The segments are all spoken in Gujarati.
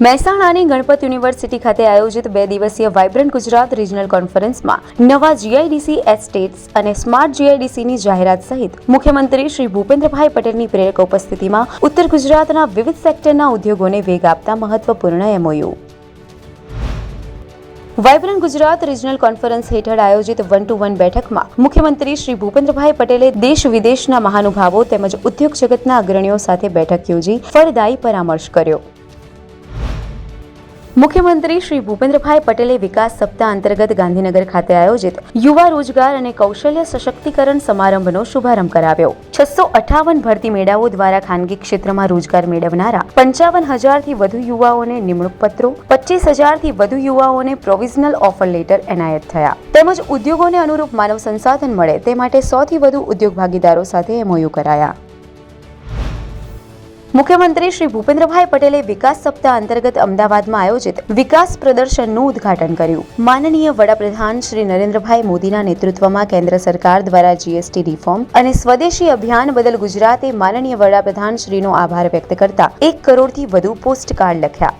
મહેસાણાની ગણપત યુનિવર્સિટી ખાતે આયોજિત 2 દિવસીય વાઇબ્રન્ટ ગુજરાત રિજનલ કોન્ફરન્સમાં નવા જીઆઈડીસી એસ્ટેટ્સ અને સ્માર્ટ જીઆઈડીસીની જાહેરાત સહિત મુખ્યમંત્રી શ્રી ભૂપેન્દ્રભાઈ પટેલની પ્રેરક ઉપસ્થિતિમાં ઉત્તર ગુજરાતના વિવિધ સેક્ટરના ઉદ્યોગોને વેગ આપતા મહત્વપૂર્ણ MOU. Vibrant Gujarat regional conference હેઠળ આયોજિત 1-to-1 બેઠકમાં મુખ્યમંત્રી શ્રી ભૂપેન્દ્રભાઈ પટેલે દેશ વિદેશના મહાનુભાવો તેમજ ઉદ્યોગ જગતના અગ્રણીઓ સાથે બેઠક યોજી ફળદાયી પરામર્શ કર્યો. મુખ્યમંત્રી શ્રી ભૂપેન્દ્રભાઈ પટેલે વિકાસ સપ્તાહ અંતર્ગત ગાંધીનગર ખાતે આયોજિત યુવા રોજગાર અને કૌશલ્ય સશક્તિકરણ સમારંભનો શુભારંભ કરાવ્યો. 658 ભરતી મેળાઓ દ્વારા ખાનગી ક્ષેત્રમાં રોજગાર મેળવનારા 55,000થી વધુ યુવાઓને નિમણૂક પત્રો, 25,000થી વધુ યુવાઓને પ્રોવિઝનલ ઓફર લેટર એનાયત થયા. તેમજ ઉદ્યોગોને અનુરૂપ માનવ સંસાધન મળે તે માટે 100થી વધુ ઉદ્યોગ ભાગીદારો સાથે એમઓયુ કરાયા. મુખ્યમંત્રી શ્રી ભૂપેન્દ્રભાઈ પટેલે વિકાસ સપ્તાહ અંતર્ગત અમદાવાદમાં આયોજિત વિકાસ પ્રદર્શનનું ઉદ્ઘાટન કર્યું. માનનીય વડાપ્રધાન શ્રી નરેન્દ્રભાઈ મોદીના નેતૃત્વમાં કેન્દ્ર સરકાર દ્વારા જીએસટી રિફોર્મ અને સ્વદેશી અભિયાન બદલ ગુજરાતે માનનીય વડાપ્રધાન શ્રીનો આભાર વ્યક્ત કરતા 1 કરોડથી વધુ પોસ્ટ કાર્ડ લખ્યા.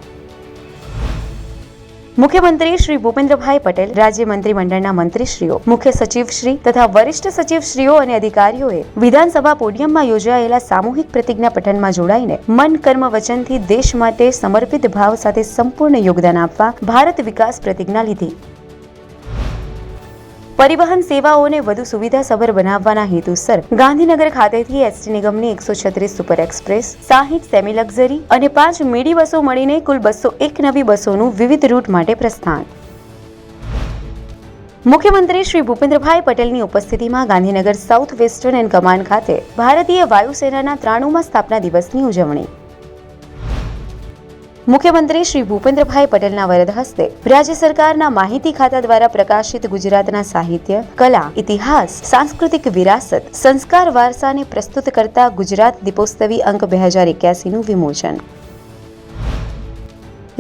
મુખ્યમંત્રી શ્રી ભૂપેન્દ્રભાઈ પટેલ, રાજ્ય મંત્રીમંડળના મંત્રીશ્રીઓ, મુખ્ય સચિવશ્રી તથા વરિષ્ઠ સચિવશ્રીઓ અને અધિકારીઓએ વિધાનસભા પોડિયમમાં યોજાયેલા સામૂહિક પ્રતિજ્ઞા પઠનમાં જોડાઈને મન કર્મ વચનથી દેશ માટે સમર્પિત ભાવ સાથે સંપૂર્ણ યોગદાન આપવા ભારત વિકાસ પ્રતિજ્ઞા લીધી. પરિવહન સેવાઓને વધુ સુવિધાસભર બનાવવાના હેતુસર ગાંધીનગર ખાતેથી એસટી નિગમની 136 સુપર એક્સપ્રેસ, 60 સેમી લક્ઝરી અને 5 મીડી બસો મળીને કુલ 201 નવી બસોનું વિવિધ રૂટ માટે પ્રસ્થાન. મુખ્યમંત્રી શ્રી ભૂપેન્દ્રભાઈ પટેલની ઉપસ્થિતિમાં Gandhinagar south western and command ખાતે ભારતીય વાયુસેનાના 93મા સ્થાપના દિવસની ઉજવણી. મુખ્યમંત્રી શ્રી ભૂપેન્દ્રભાઈ પટેલના વરદ હસ્તે રાજ્ય સરકારના માહિતી ખાતા દ્વારા પ્રકાશિત ગુજરાતના સાહિત્ય, કલા, ઇતિહાસ, સાંસ્કૃતિક વિરાસત, સંસ્કાર વારસાને પ્રસ્તુત કરતા ગુજરાત દીપોત્સવી અંક 2081નું વિમોચન.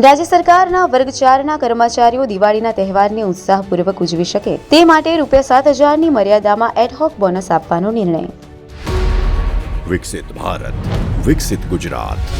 રાજ્ય સરકારના વર્ગ 4ના કર્મચારીઓ દિવાળીના તહેવારને ઉત્સાહપૂર્વક ઉજવી શકે તે માટે ₹7,000ની મર્યાદામાં એડહોક બોનસ આપવાનો નિર્ણય. વિકસિત ભારત, વિકસિત ગુજરાત.